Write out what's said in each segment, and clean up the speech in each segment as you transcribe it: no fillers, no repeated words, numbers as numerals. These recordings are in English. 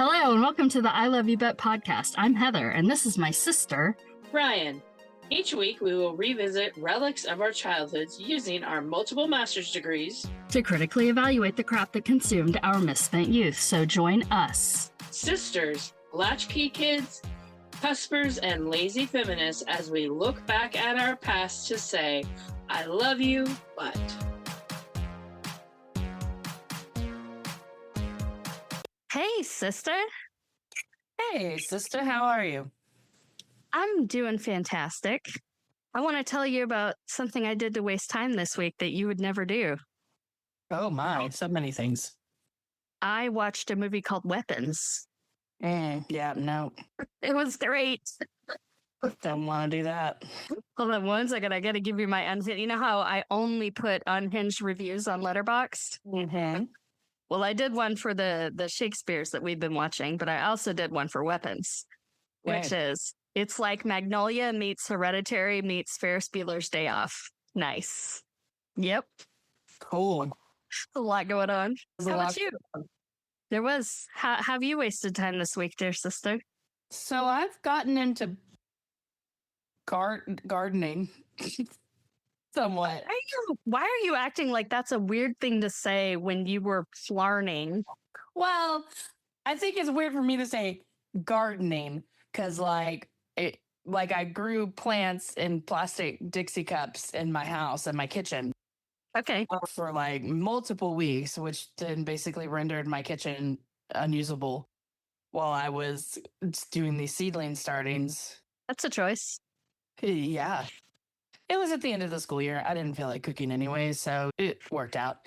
Hello, and welcome to the I Love You Bet podcast. I'm Heather, and this is my sister, Rian. Each week, we will revisit relics of our childhoods using our multiple master's degrees to critically evaluate the crap that consumed our misspent youth. So join us, sisters, latchkey kids, cuspers, and lazy feminists as we look back at our past to say, I love you, but... Hey, sister. Hey, sister, how are you? I'm doing fantastic. I want to tell you about something I did to waste time this week that you would never do. Oh my, so many things. I watched a movie called Weapons. Yeah, no. It was great. Don't want to do that. Hold on 1 second. I got to give you my unhinged. You know how I only put unhinged reviews on Letterboxd? Mm-hmm. Well, I did one for the Shakespeares that we've been watching, but I also did one for Weapons, which is, it's like Magnolia meets Hereditary meets Ferris Bueller's Day Off. Nice. Yep. Cool. A lot going on. There's How a about lot- you? There was. How have you wasted time this week, dear sister? So I've gotten into gardening somewhat. Why are you acting like that's a weird thing to say when you were flarning? Well, I think it's weird for me to say gardening because, like I grew plants in plastic Dixie cups in my house and my kitchen Okay. for like multiple weeks, which then basically rendered my kitchen unusable while I was doing these seedling startings. That's a choice. Yeah. It was at the end of the school year. I didn't feel like cooking anyway, so it worked out.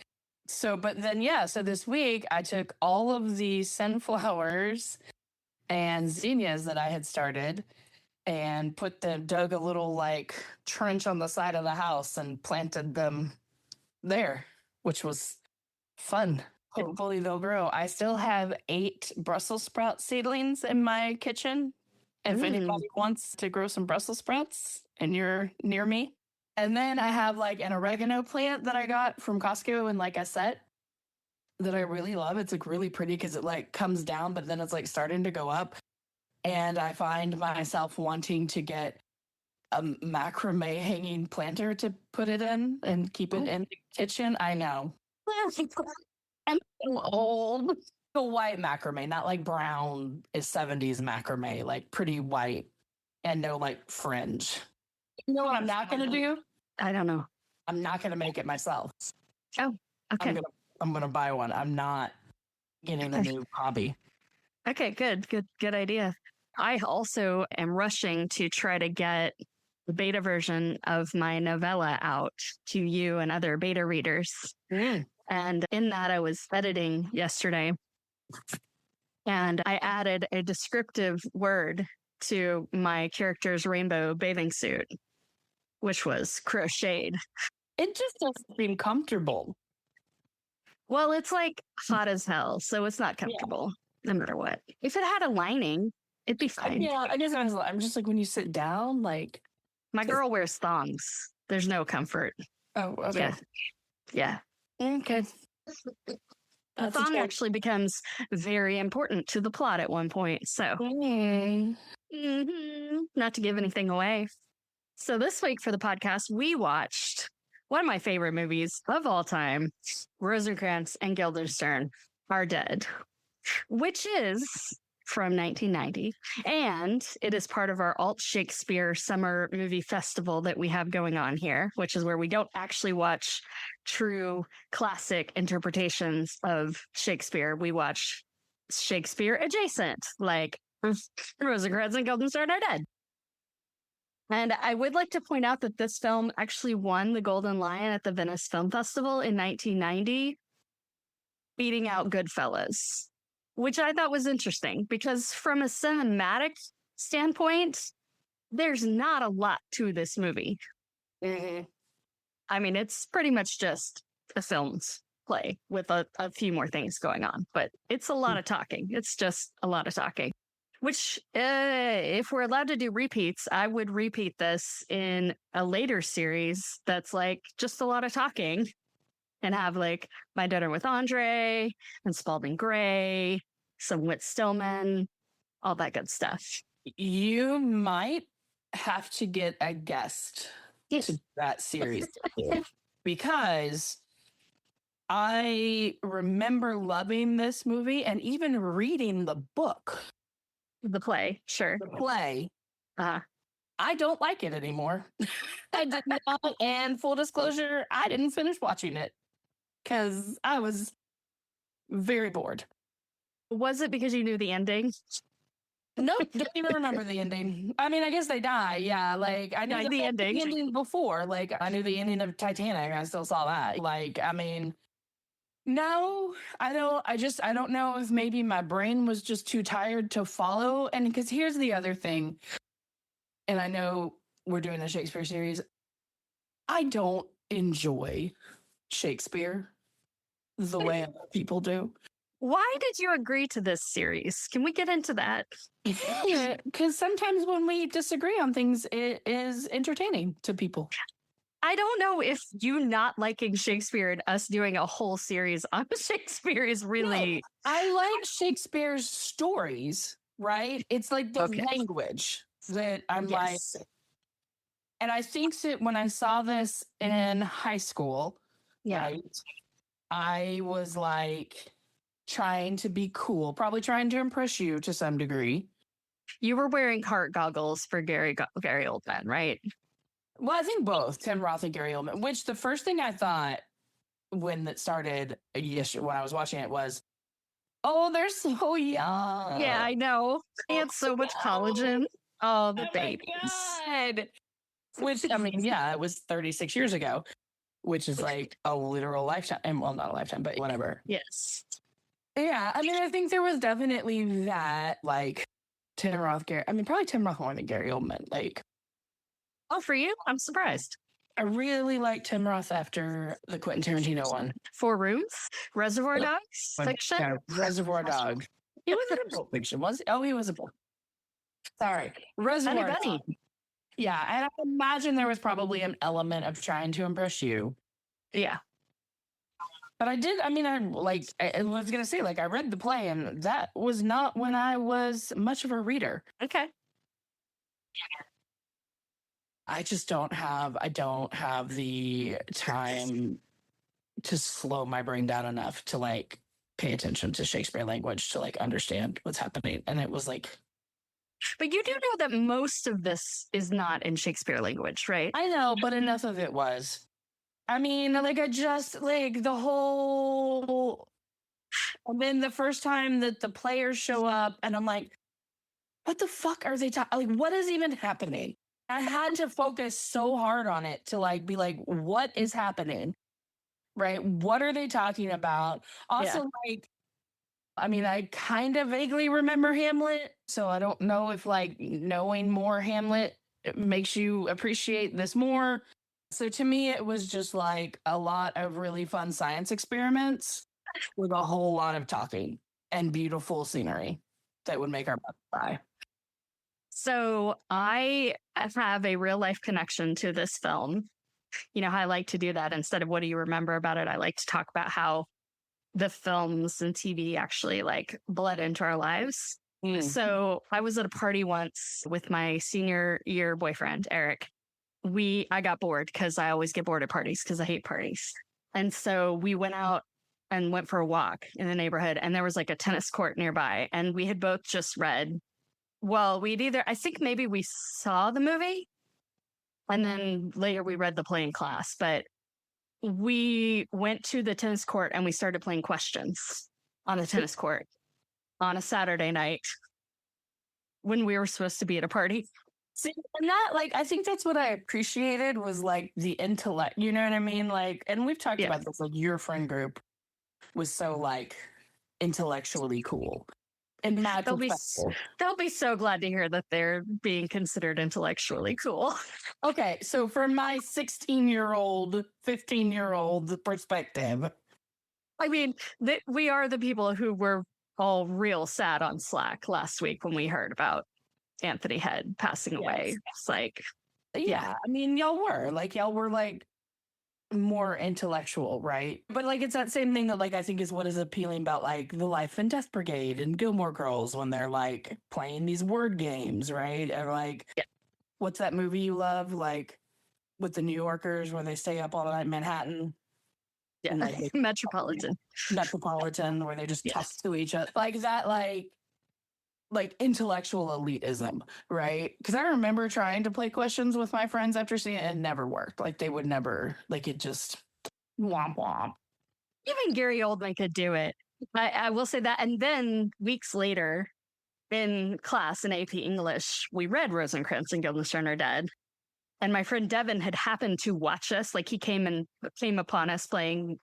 So this week I took all of the sunflowers and zinnias that I had started and dug a little like trench on the side of the house and planted them there, which was fun. Hopefully they'll grow. I still have 8 Brussels sprout seedlings in my kitchen. If anybody wants to grow some Brussels sprouts and you're near me. And then I have like an oregano plant that I got from Costco in like a set that I really love. It's like really pretty because it like comes down, but then it's like starting to go up. And I find myself wanting to get a macrame hanging planter to put it in and keep it in the kitchen. I know. I'm so old. A white macrame, not like brown is 70s macrame, like pretty white and no like fringe. You know what I'm not going to do? I don't know. I'm not going to make it myself. Oh, okay. I'm going to buy one. I'm not getting a new hobby. Okay, good idea. I also am rushing to try to get the beta version of my novella out to you and other beta readers. And in that, I was editing yesterday, and I added a descriptive word to my character's rainbow bathing suit, which was crocheted. It just doesn't seem comfortable. Well, it's like hot as hell, so it's not comfortable no matter what. If it had a lining, it'd be fine. Yeah, I guess I'm just like when you sit down, like... My girl wears thongs. There's no comfort. Oh, okay. Yeah. Okay. The thong actually becomes very important to the plot at one point. So, not to give anything away. So this week for the podcast, we watched one of my favorite movies of all time, Rosencrantz and Guildenstern Are Dead, which is from 1990. And it is part of our Alt Shakespeare Summer Movie Festival that we have going on here, which is where we don't actually watch true classic interpretations of Shakespeare. We watch Shakespeare adjacent, like Rosencrantz and Guildenstern Are Dead. And I would like to point out that this film actually won the Golden Lion at the Venice Film Festival in 1990, beating out Goodfellas, which I thought was interesting because from a cinematic standpoint, there's not a lot to this movie. I mean, it's pretty much just a film's play with a few more things going on, but it's a lot of talking. It's just a lot of talking, which if we're allowed to do repeats, I would repeat this in a later series that's like just a lot of talking and have like My Dinner with Andre and Spalding Gray some Whit Stillman, all that good stuff. You might have to get a guest to that series because I remember loving this movie and even reading the book. The play, sure. The play. Uh-huh. I don't like it anymore. I did not. And full disclosure, I didn't finish watching it because I was very bored. Was it because you knew the ending? Nope, don't even remember the ending. I mean, I guess they die. Yeah, like I knew the ending before. Like I knew the ending of Titanic. I still saw that. Like, I mean, no, I don't. I don't know if maybe my brain was just too tired to follow. And because here's the other thing, and I know we're doing a Shakespeare series. I don't enjoy Shakespeare the way other people do. Why did you agree to this series? Can we get into that? Yeah, because sometimes when we disagree on things, it is entertaining to people. I don't know if you not liking Shakespeare and us doing a whole series on Shakespeare is really... No, I like Shakespeare's stories, right? It's like the Okay. language that I'm Yes. like... And I think that when I saw this in high school, Yeah. right, I was like trying to be cool, probably trying to impress you to some degree. You were wearing heart goggles for Gary Oldman, right? Well, I think both Tim Roth and Gary Oldman, which the first thing I thought when it started, when I was watching it was, oh, they're so young. Yeah, I know. They had so much collagen. Oh, the Oh my babies. God. Which, I mean, yeah, it was 36 years ago, which is like a literal lifetime. And well, not a lifetime, but whatever. Yes. Yeah, I mean, I think there was definitely that, like, Tim Roth, Gary. I mean, probably Tim Roth more than Gary Oldman. Like, Oh, for you? I'm surprised. I really liked Tim Roth after the Quentin Tarantino one. 4 Rooms, Reservoir Dogs, fiction. Yeah, Reservoir Dogs. He wasn't a Pulp Fiction, was he? Oh, he was a Pulp. Sorry, Reservoir Bunny. Dogs. Yeah, and I imagine there was probably an element of trying to impress you. Yeah. But I did, I mean, I was going to say, like, I read the play, and that was not when I was much of a reader. Okay. I just don't have the time to slow my brain down enough to, like, pay attention to Shakespeare language to, like, understand what's happening. And it was like... But you do know that most of this is not in Shakespeare language, right? I know, but enough of it was. I mean, like, I just, like, the whole... And then the first time that the players show up, and I'm like, what the fuck are they talking? Like, what is even happening? I had to focus so hard on it to, like, be like, what is happening? Right? What are they talking about? Also, like, I mean, I kind of vaguely remember Hamlet, so I don't know if, like, knowing more Hamlet makes you appreciate this more. So to me, it was just like a lot of really fun science experiments with a whole lot of talking and beautiful scenery that would make our butt cry. So I have a real life connection to this film. You know how I like to do that. Instead of what do you remember about it, I like to talk about how the films and TV actually like bled into our lives. So I was at a party once with my senior year boyfriend, Eric. I got bored because I always get bored at parties because I hate parties. And so we went out and went for a walk in the neighborhood, and there was like a tennis court nearby. And we had both just read, well, I think maybe we saw the movie and then later we read the play in class, but we went to the tennis court and we started playing questions on the tennis court on a Saturday night when we were supposed to be at a party. See, and that, like, I think that's what I appreciated was, like, the intellect, you know what I mean? Like, and we've talked about this, like, your friend group was so, like, intellectually cool. And They'll be so glad to hear that they're being considered intellectually cool. Okay, so from my 16-year-old, 15-year-old perspective, I mean, we are the people who were all real sad on Slack last week when we heard about Anthony Head passing away. It's like, yeah, I mean, y'all were like more intellectual, right? But like it's that same thing that like I think is what is appealing about like the Life and Death Brigade and Gilmore Girls when they're like playing these word games, right? Or like what's that movie you love? Like with the New Yorkers where they stay up all night in Manhattan. Yeah. And, like, Metropolitan where they just talk to each other. Like that like intellectual elitism, right? Because I remember trying to play questions with my friends after seeing it, and it never worked. Like they would never, like it just womp womp. Even Gary Oldman could do it. I will say that. And then weeks later, in class in AP English, we read Rosencrantz and Guildenstern Are Dead. And my friend Devin had happened to watch us. Like he came upon us playing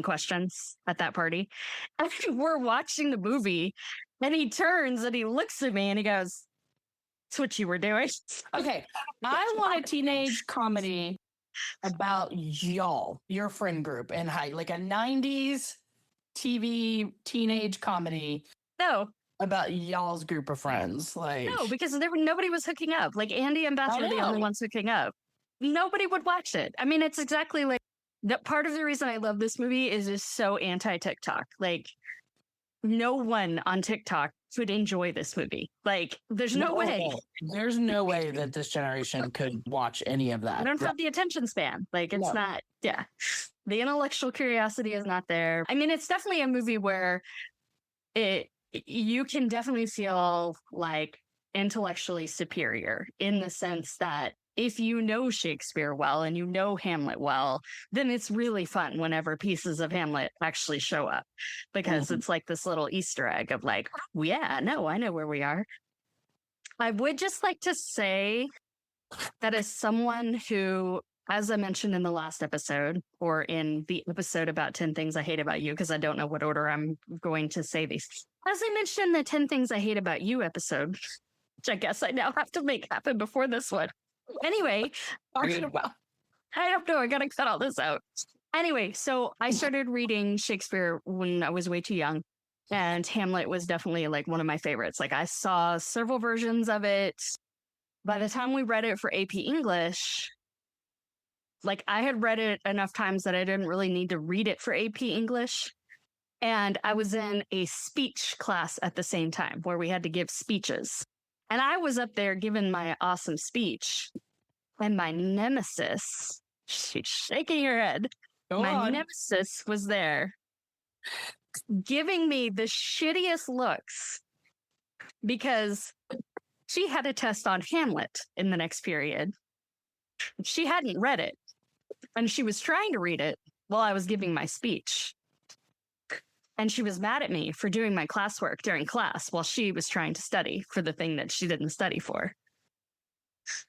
questions at that party. And we're watching the movie, and he turns and he looks at me and he goes, "That's what you were doing." Okay, I want a teenage comedy about y'all, your friend group, and like a 90s TV teenage comedy. No. About y'all's group of friends. Like no, because nobody was hooking up. Like Andy and Beth were the only ones hooking up. Nobody would watch it. I mean, it's exactly like that. Part of the reason I love this movie is just so anti-TikTok. Like no one on TikTok would enjoy this movie. Like there's no way. There's no way that this generation could watch any of that. I don't have the attention span. Like it's not, the intellectual curiosity is not there. I mean, it's definitely a movie where you can definitely feel like intellectually superior in the sense that if you know Shakespeare well and you know Hamlet well, then it's really fun whenever pieces of Hamlet actually show up because it's like this little Easter egg of like, I know where we are. I would just like to say that as someone who, as I mentioned in the last episode or in the episode about 10 Things I Hate About You, because I don't know what order I'm going to say these. As I mentioned in the 10 Things I Hate About You episode, which I guess I now have to make happen before this one. Anyway, I don't know. I got to cut all this out. Anyway, so I started reading Shakespeare when I was way too young. And Hamlet was definitely like one of my favorites. Like I saw several versions of it. By the time we read it for AP English, like I had read it enough times that I didn't really need to read it for AP English. And I was in a speech class at the same time where we had to give speeches. And I was up there giving my awesome speech. And my nemesis, she's shaking her head. Nemesis was there giving me the shittiest looks because she had a test on Hamlet in the next period. She hadn't read it. And she was trying to read it while I was giving my speech. And she was mad at me for doing my classwork during class while she was trying to study for the thing that she didn't study for,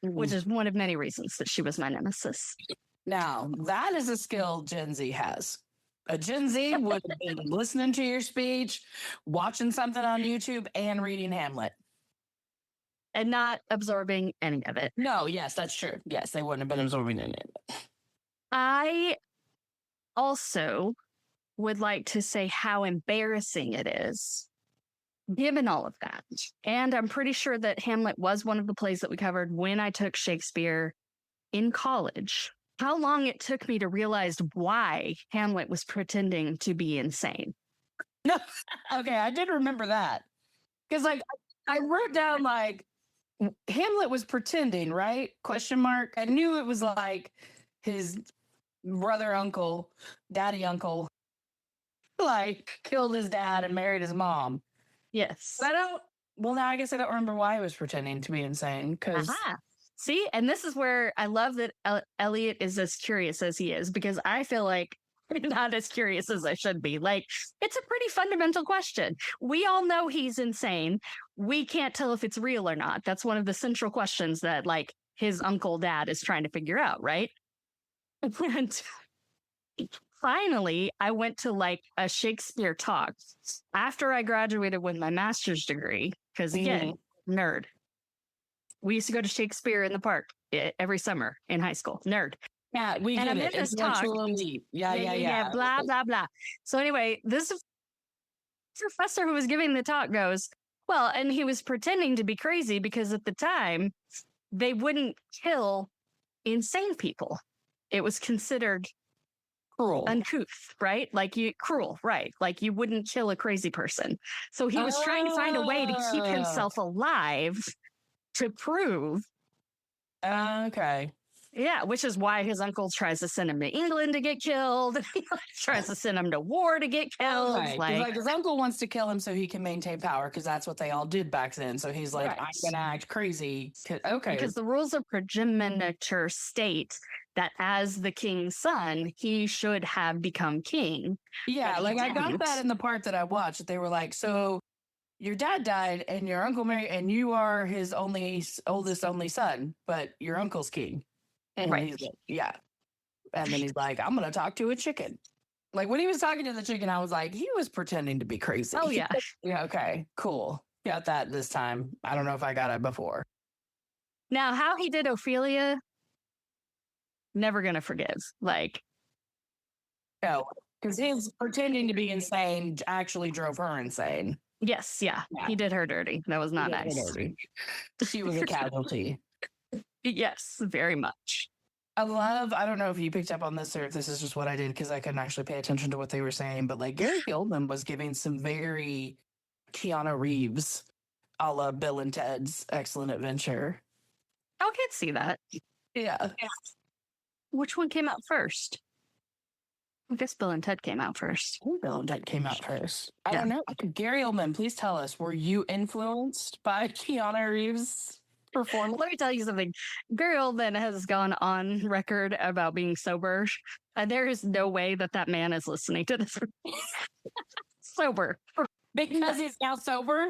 which is one of many reasons that she was my nemesis. Now, that is a skill Gen Z has. A Gen Z would have been listening to your speech, watching something on YouTube, and reading Hamlet. And not absorbing any of it. No, yes, that's true. Yes, they wouldn't have been absorbing any of it. I also would like to say how embarrassing it is, given all of that. And I'm pretty sure that Hamlet was one of the plays that we covered when I took Shakespeare in college. How long it took me to realize why Hamlet was pretending to be insane. No, okay, I did remember that. Because like I wrote down like Hamlet was pretending, right? Question mark. I knew it was like his brother uncle, daddy uncle, like killed his dad and married his mom. Yes. Now I guess I don't remember why he was pretending to be insane. Because see, and this is where I love that Elliot is as curious as he is, because I feel like I'm not as curious as I should be. Like, it's a pretty fundamental question. We all know he's insane. We can't tell if it's real or not. That's one of the central questions that like his uncle dad is trying to figure out, right? And finally, I went to like a Shakespeare talk after I graduated with my master's degree, because again, nerd. We used to go to Shakespeare in the park every summer in high school. Nerd. Yeah, we and get I'm it. in this talk. Yeah. Blah, blah, blah. So anyway, this professor who was giving the talk goes, well, and he was pretending to be crazy because at the time they wouldn't kill insane people. it was considered Cruel. uncouth, right? Like cruel, right? Like you wouldn't kill a crazy person. So he was trying to find a way to keep himself alive to prove. Okay. Yeah, which is why his uncle tries to send him to England to get killed. Tries to send him to war to get killed. Okay. Like his uncle wants to kill him so he can maintain power because that's what they all did back then. So he's like, I'm gonna act crazy. Okay. Because the rules of progeniture state that as the king's son, he should have become king. Yeah, like I got that in the part that I watched. They were like, so your dad died and your uncle married, and you are his oldest only son, but your uncle's king. And he's like, yeah. And then he's like, I'm going to talk to a chicken. Like when he was talking to the chicken, I was like, he was pretending to be crazy. Oh, yeah. Yeah, okay, cool. Got that this time. I don't know if I got it before. Now, how he did Ophelia, never going to forgive. Like, no, because his pretending to be insane actually drove her insane. Yes, yeah. He did her dirty. That was not nice. She was a casualty. Yes, very much. I don't know if you picked up on this or if this is just what I did because I couldn't actually pay attention to what they were saying, but like Gary Oldman was giving some very Keanu Reeves a la Bill and Ted's Excellent Adventure. I can see that. Yeah. Which one came out first? I guess Bill and Ted came out first. Bill and Ted came out first. I don't know. Gary Oldman, please tell us, were you influenced by Keanu Reeves' performance? Let me tell you something. Gary Oldman has gone on record about being sober, and there is no way that man is listening to this. Sober. Because he's now sober?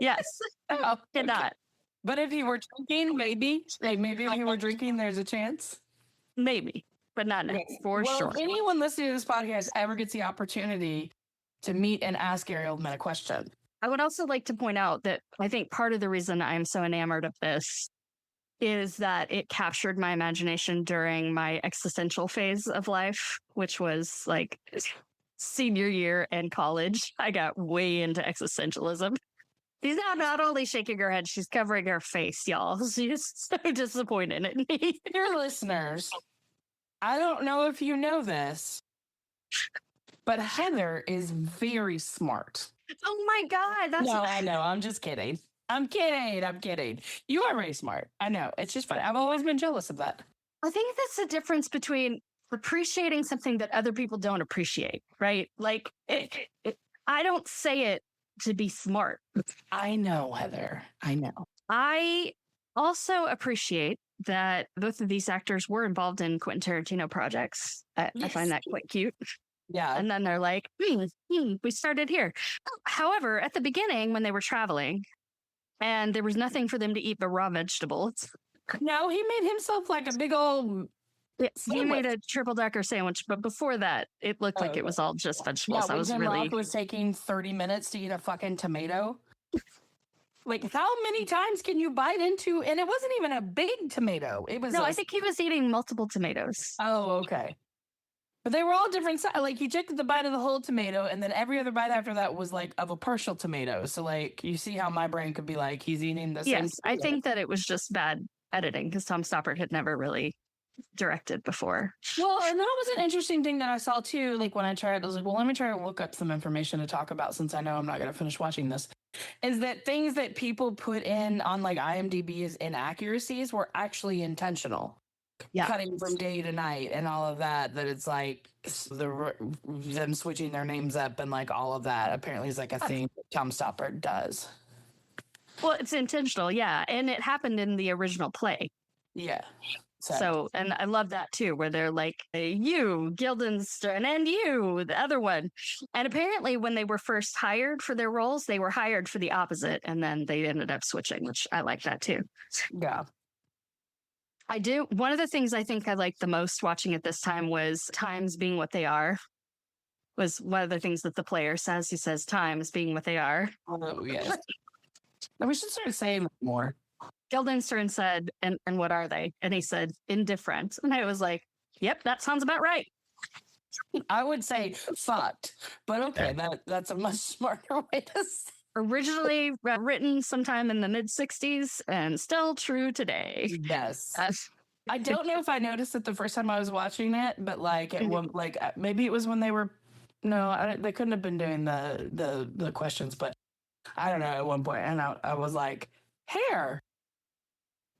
Yes. Oh, cannot. But if he were drinking, maybe. Like maybe if he were drinking, there's a chance. Maybe. But not now, for sure. If anyone listening to this podcast ever gets the opportunity to meet and ask Gary Oldman a question. I would also like to point out that I think part of the reason I'm so enamored of this is that it captured my imagination during my existential phase of life, which was like senior year and college. I got way into existentialism. She's now not only shaking her head, she's covering her face, y'all. She's so disappointed in me. Dear listeners, I don't know if you know this, but Heather is very smart. Oh my God. That's No, I know. I'm just kidding. I'm kidding. You are very smart. I know. It's just funny. I've always been jealous of that. I think that's the difference between appreciating something that other people don't appreciate, right? Like, I don't say it to be smart. I know, Heather. I know. I also appreciate that both of these actors were involved in Quentin Tarantino projects. I find that quite cute. Yeah. And then they're like, we started here. However, at the beginning, when they were traveling and there was nothing for them to eat but raw vegetables. No, he made himself like a big old... He made a triple decker sandwich, but before that, it looked like it was all just vegetables. Yeah, I was Roth was taking 30 minutes to eat a fucking tomato. Like, how many times can you bite into? And it wasn't even a big tomato. It was. No, I think he was eating multiple tomatoes. Oh, okay. But they were all different sizes. Like, he took the bite of the whole tomato, and then every other bite after that was like of a partial tomato. So, like, you see how my brain could be like, he's eating the same. Yes, I think that it was just bad editing because Tom Stoppard had never really directed before. Well, and that was an interesting thing that I saw too. Like when I tried, I was like, well, let me try to look up some information to talk about since I know I'm not going to finish watching this. Is that things that people put in on like IMDb as inaccuracies were actually intentional. Yeah. Cutting from day to night and all of that. That it's like them switching their names up and like all of that apparently is like a thing that Tom Stoppard does. Well, it's intentional, yeah, and it happened in the original play. Yeah. So, and I love that too, where they're like, you, Guildenstern, and you, the other one. And apparently when they were first hired for their roles, they were hired for the opposite. And then they ended up switching, which I like that too. Yeah. I do. One of the things I think I liked the most watching it this time was times being what they are. Was one of the things that the player says. He says, times being what they are. Oh, yes. We should start saying more. Guildenstern said, and what are they? And he said, indifferent. And I was like, yep, that sounds about right. I would say fucked, but okay, that's a much smarter way to say. Originally written sometime in the mid-60s and still true today. Yes. I don't know if I noticed it the first time I was watching it, but like it was like maybe it was when they were they couldn't have been doing the questions, but I don't know at one point, and I was like, hair.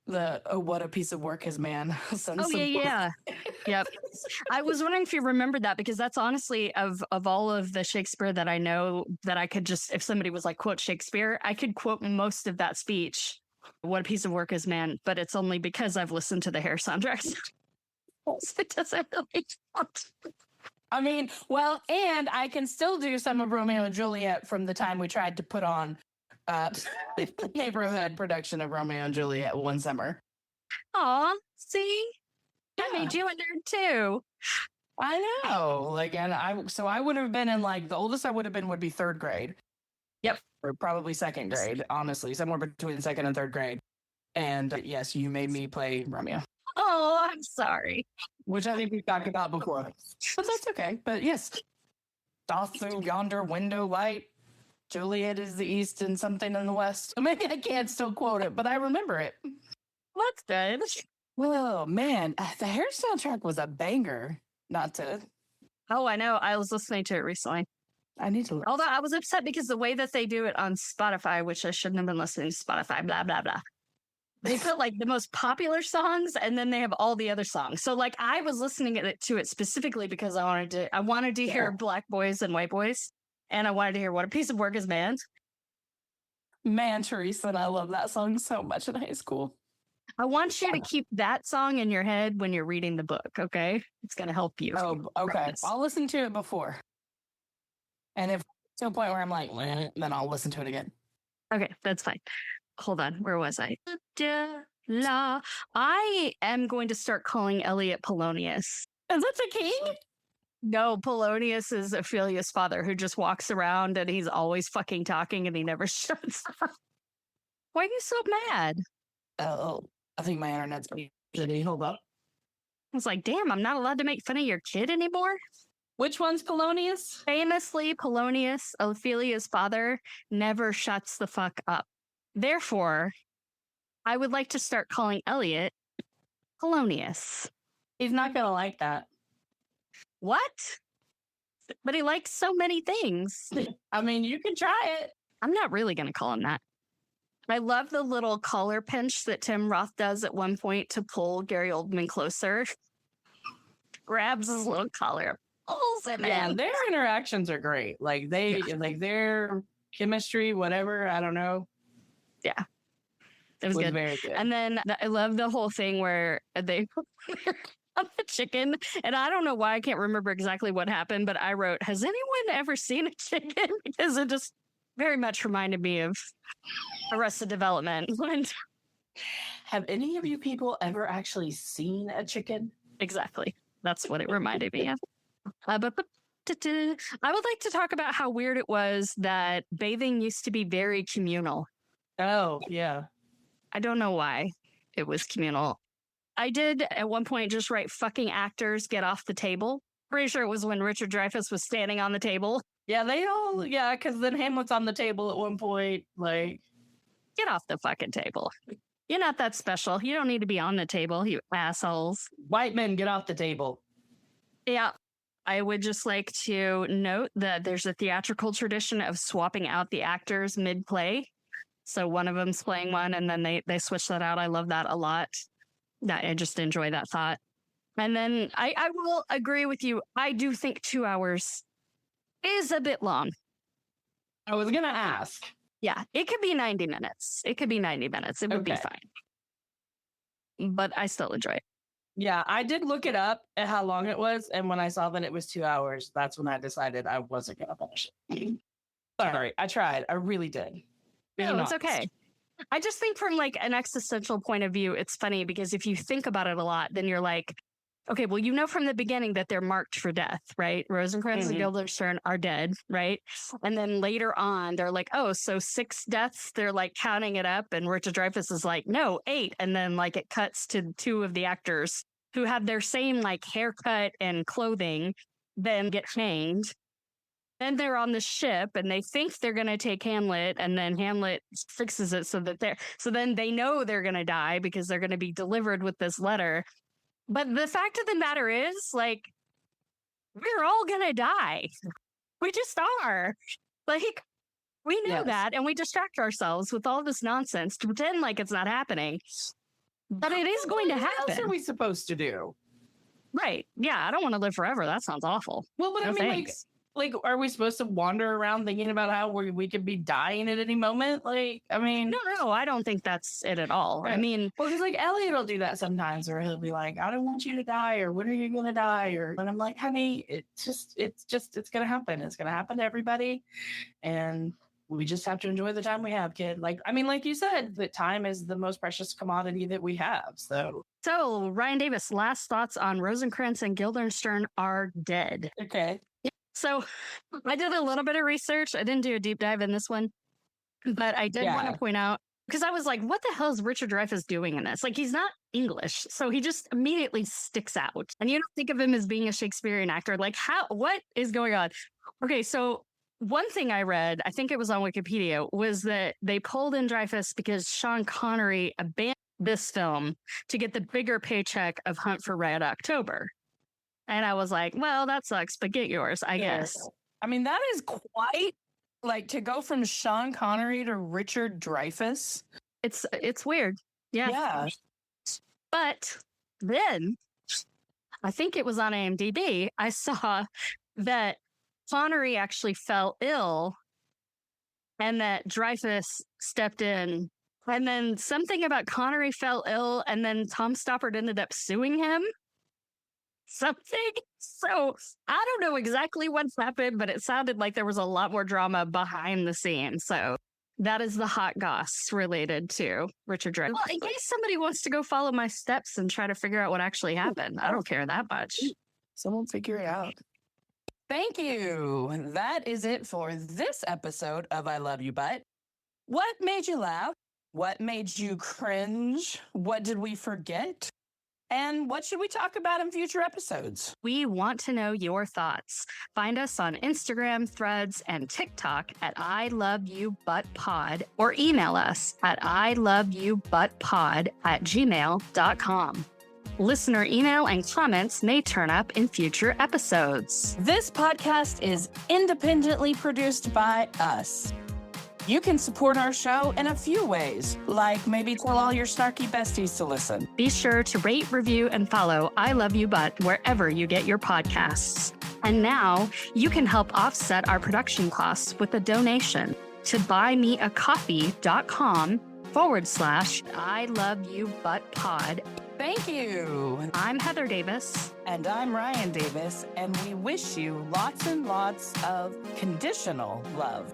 What a piece of work his man. Oh yeah. Yep. I was wondering if you remembered that, because that's honestly of all of the Shakespeare that I know, that I could just, if somebody was like, quote Shakespeare, I could quote most of that speech. What a piece of work is man, but it's only because I've listened to the hair soundtracks. It doesn't really count. I mean, well, and I can still do some of Romeo and Juliet from the time we tried to put on the neighborhood production of Romeo and Juliet one summer. Aw, see? Yeah. I made you a nerd too. I know. Like, and I would have been in like, the oldest I would have been would be third grade. Yep. Or probably second grade, honestly, somewhere between second and third grade. And yes, you made me play Romeo. Oh, I'm sorry. Which I think we've talked about before. But that's okay. But yes, doth through yonder window light, Juliet is the east and something in the west. Maybe I can't still quote it, but I remember it. That's good. Well, man, the hair soundtrack was a banger. Not to... Oh, I know. I was listening to it recently. I need to... Although I was upset because the way that they do it on Spotify, which I shouldn't have been listening to Spotify, blah, blah, blah. They put like the most popular songs, and then they have all the other songs. So like I was listening to it specifically because I wanted to hear Black Boys and White Boys, and I wanted to hear What a Piece of Work is Man. Man, Teresa, and I love that song so much in high school. I want you to keep that song in your head when you're reading the book, okay? It's going to help you. Oh, okay. I'll listen to it before. And if to a point where I'm like, then I'll listen to it again. Okay, that's fine. Hold on. Where was I? I am going to start calling Elliot Polonius. Is that the king? No, Polonius is Ophelia's father, who just walks around and he's always fucking talking and he never shuts up. Why are you so mad? Oh, I think my internet's shitty. Hold up. I was like, damn, I'm not allowed to make fun of your kid anymore? Which one's Polonius? Famously, Polonius, Ophelia's father, never shuts the fuck up. Therefore, I would like to start calling Elliot Polonius. He's not going to like that. What? But he likes so many things. I mean, you can try it. I'm not really going to call him that. I love the little collar pinch that Tim Roth does at one point to pull Gary Oldman closer. Grabs his little collar, pulls him in. Their interactions are great. Like their chemistry, whatever. I don't know. Yeah, it was good. Very good. And then I love the whole thing where they on the chicken, and I don't know why I can't remember exactly what happened, but I wrote, "Has anyone ever seen a chicken?" Because it just very much reminded me of Arrested Development. Have any of you people ever actually seen a chicken? Exactly. That's what it reminded me of. I would like to talk about how weird it was that bathing used to be very communal. Oh, yeah. I don't know why it was communal. I did at one point just write fucking actors get off the table. Pretty sure it was when Richard Dreyfuss was standing on the table. Yeah, because then Hamlet's on the table at one point. Like, get off the fucking table. You're not that special. You don't need to be on the table, you assholes. White men, get off the table. Yeah. I would just like to note that there's a theatrical tradition of swapping out the actors mid-play. So one of them's playing one, and then they switch that out. I love that a lot. I just enjoy that thought. And then I will agree with you. I do think 2 hours is a bit long. I was going to ask. Yeah, it could be 90 minutes. It would be fine. But I still enjoy it. Yeah, I did look it up at how long it was. And when I saw that it was 2 hours, that's when I decided I wasn't going to finish it. Sorry, I tried. I really did. No, it's okay. I just think from like an existential point of view, it's funny because if you think about it a lot, then you're like, okay, well, you know from the beginning that they're marked for death, right? Rosencrantz and Guildenstern are dead, right? And then later on, they're like, oh, so 6 deaths, they're like counting it up. And Richard Dreyfuss is like, no, 8. And then like it cuts to 2 of the actors who have their same like haircut and clothing, then get hanged. Then they're on the ship and they think they're going to take Hamlet, and then Hamlet fixes it so then they know they're going to die because they're going to be delivered with this letter. But the fact of the matter is, like, we're all gonna die. We just are. Like, we know Yes. that, and we distract ourselves with all this nonsense to pretend like it's not happening. But it is going to What else are happen. we supposed to do? Right. Yeah, I don't want to live forever. That sounds awful. Well, but No I mean, thanks. like, are we supposed to wander around thinking about how we could be dying at any moment? Like, I mean, No, I don't think that's it at all. I Right. mean, well, because like Elliot will do that sometimes, where he'll be like, "I don't want you to die," or "When are you gonna die?" Or, and I'm like, "Honey, it's gonna happen. It's gonna happen to everybody, and we just have to enjoy the time we have, kid." Like, I mean, like you said, that time is the most precious commodity that we have. So Ryan Davis, last thoughts on Rosencrantz and Guildenstern Are Dead. okay, So I did a little bit of research. I didn't do a deep dive in this one, but I did want Yeah. to point out, because I was like, what the hell is Richard Dreyfuss doing in this? Like, he's not English, so he just immediately sticks out. And you don't think of him as being a Shakespearean actor. Like, what is going on? Okay, so one thing I read, I think it was on Wikipedia, was that they pulled in Dreyfuss because Sean Connery abandoned this film to get the bigger paycheck of Hunt for Red October. And I was like, well, that sucks, but get yours, I guess. I mean, that is quite like to go from Sean Connery to Richard Dreyfuss. It's weird. Yeah. Yeah. But then I think it was on IMDb, I saw that Connery actually fell ill and that Dreyfuss stepped in. And then something about Connery fell ill and then Tom Stoppard ended up suing him. Something. So I don't know exactly what happened, but it sounded like there was a lot more drama behind the scenes. So that is the hot goss related to Richard Dreyfuss. Well, in case somebody wants to go follow my steps and try to figure out what actually happened, I don't care that much. Someone figure it out. Thank you. That is it for this episode of I Love You, But. What made you laugh? What made you cringe? What did we forget? And what should we talk about in future episodes? We want to know your thoughts. Find us on Instagram, Threads, and TikTok at I Love You But Pod, or email us at iloveyoubutpod@gmail.com. Listener email and comments may turn up in future episodes. This podcast is independently produced by us. You can support our show in a few ways, like maybe tell all your snarky besties to listen. Be sure to rate, review, and follow I Love You But wherever you get your podcasts. And now you can help offset our production costs with a donation to buymeacoffee.com/I Love You But Pod. Thank you. I'm Heather Davis. And I'm Rian Davis, and we wish you lots and lots of conditional love.